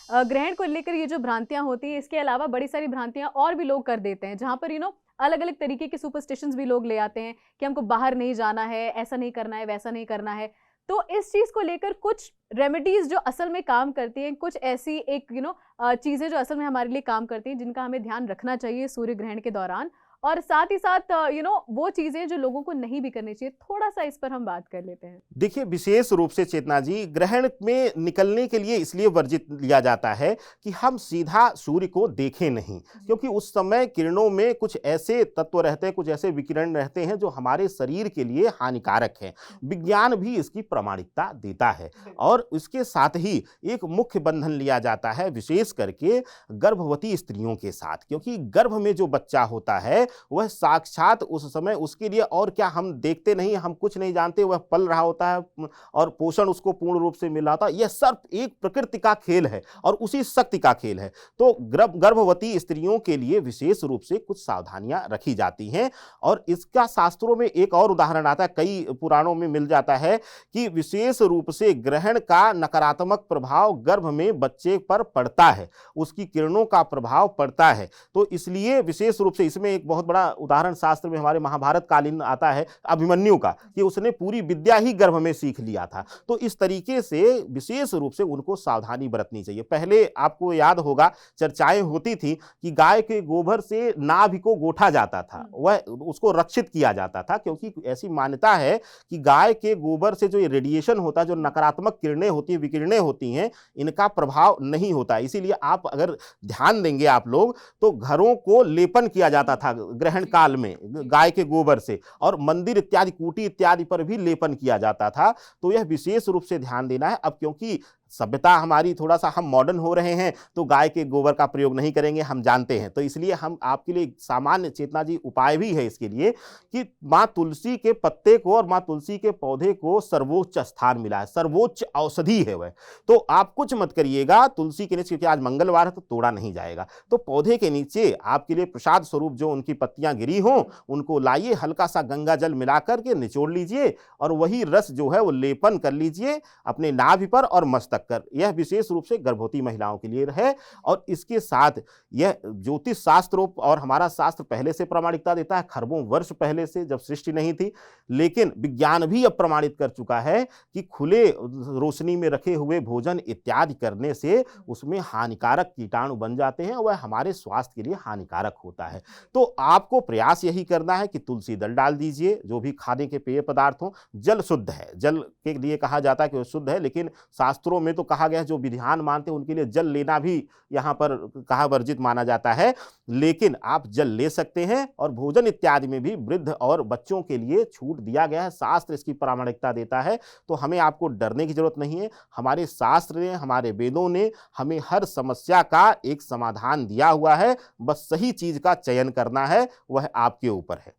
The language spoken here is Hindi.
ग्रहण को लेकर ये जो भ्रांतियाँ होती हैं, इसके अलावा बड़ी सारी भ्रांतियाँ और भी लोग कर देते हैं, जहाँ पर अलग-अलग तरीके के सुपरस्टिशंस भी लोग ले आते हैं कि हमको बाहर नहीं जाना है, ऐसा नहीं करना है, वैसा नहीं करना है। तो इस चीज़ को लेकर कुछ रेमेडीज़ जो असल में काम करती हैं, कुछ ऐसी एक चीज़ें जो असल में हमारे लिए काम करती हैं, जिनका हमें ध्यान रखना चाहिए सूर्य ग्रहण के दौरान, और साथ ही साथ वो चीज़ें जो लोगों को नहीं भी करनी चाहिए, थोड़ा-सा इस पर हम बात कर लेते हैं। देखिए, विशेष रूप से चेतना जी, ग्रहण में निकलने के लिए इसलिए वर्जित लिया जाता है कि हम सीधा सूर्य को देखें नहीं, क्योंकि उस समय किरणों में कुछ ऐसे तत्व रहते हैं, कुछ ऐसे विकिरण रहते हैं जो हमारे शरीर के लिए हानिकारक हैं। विज्ञान भी इसकी प्रामाणिकता देता है और इसके साथ ही एक मुख्य बंधन लिया जाता है, विशेष करके गर्भवती स्त्रियों के साथ, क्योंकि गर्भ में जो बच्चा होता है वह साक्षात उस समय उसके लिए और क्या हम देखते नहीं, हम कुछ नहीं जानते, वह पल रहा होता है और पोषण उसको पूर्ण रूप से मिल रहा था। यह सब एक प्रकृति का खेल है और उसी शक्ति का खेल है। तो गर्भवती स्त्रियों के लिए विशेष रूप से कुछ सावधानियां रखी जाती हैं और इसका शास्त्रों में एक और उदाहरण आता है, कई पुराणों में मिल जाता है कि विशेष रूप से ग्रहण का नकारात्मक प्रभाव गर्भ में बच्चे पर पड़ता है, उसकी किरणों का प्रभाव पड़ता है। तो इसलिए विशेष रूप से इसमें एक बहुत बड़ा उदाहरण शास्त्र में हमारे महाभारत कालीन आता है अभिमन्यु का, कि उसने पूरी विद्या ही गर्भ में सीख लिया था। तो इस तरीके से विशेष रूप से उनको सावधानी बरतनी चाहिए। पहले आपको याद होगा चर्चाएं होती थी कि गाय के गोबर से नाभि को गोठा जाता था, वह उसको रक्षित किया जाता था, क्योंकि ऐसी मान्यता है कि गाय के गोबर से जो ये रेडिएशन होता है, जो नकारात्मक किरणें होती हैं, विकिरणें होती हैं, इनका प्रभाव नहीं होता। इसीलिए आप अगर ध्यान देंगे आप लोग, तो घरों को लेपन किया जाता था ग्रहण काल में गाय के गोबर से, और मंदिर इत्यादि कुटी इत्यादि पर भी लेपन किया जाता था। तो यह विशेष रूप से ध्यान देना है। अब क्योंकि सभ्यता हमारी थोड़ा सा हम मॉडर्न हो रहे हैं, तो गाय के गोबर का प्रयोग नहीं करेंगे, हम जानते हैं। तो इसलिए हम आपके लिए सामान्य चेतना जी उपाय भी है इसके लिए कि माँ तुलसी के पत्ते को और माँ तुलसी के पौधे को सर्वोच्च स्थान मिला है, सर्वोच्च औषधि है वह। तो आप कुछ मत करिएगा तुलसी के नीचे, क्योंकि आज मंगलवार है तो तोड़ा नहीं जाएगा, तो पौधे के नीचे आपके लिए प्रसाद स्वरूप जो उनकी पत्तियां गिरी हों उनको लाइए, हल्का सा गंगा जल मिला करके निचोड़ लीजिए और वही रस जो है वो लेपन कर लीजिए अपने नाभि पर और मस्तक कर। यह विशेष रूप से गर्भवती महिलाओं के लिए है। और इसके साथ यह ज्योतिष शास्त्र और हमारा शास्त्र पहले से प्रामाणिकता देता है, खरबों वर्ष पहले से, जब सृष्टि नहीं थी। लेकिन विज्ञान भी अब प्रमाणित कर चुका है कि खुले रोशनी में रखे हुए भोजन इत्यादि करने से उसमें हानिकारक कीटाणु बन जाते हैं, वह हमारे स्वास्थ्य के लिए हानिकारक होता है। तो आपको प्रयास यही करना है कि तुलसी दल डाल दीजिए, जो भी खाने के पेय पदार्थ हो। जल शुद्ध है, जल के लिए कहा जाता है कि वह शुद्ध है, लेकिन शास्त्रों में तो कहा गया है जो विधान मानते हैं उनके लिए जल लेना भी यहाँ पर कहा वर्जित माना जाता है। लेकिन आप जल ले सकते हैं और भोजन इत्यादि में भी वृद्ध और बच्चों के लिए छूट दिया गया है, शास्त्र इसकी प्रामाणिकता देता है। तो हमें आपको डरने की जरूरत नहीं है, हमारे शास्त्र ने, हमारे वेदों ने हमें हर समस्या का एक समाधान दिया हुआ है, बस सही चीज का चयन करना है, वह आपके ऊपर है।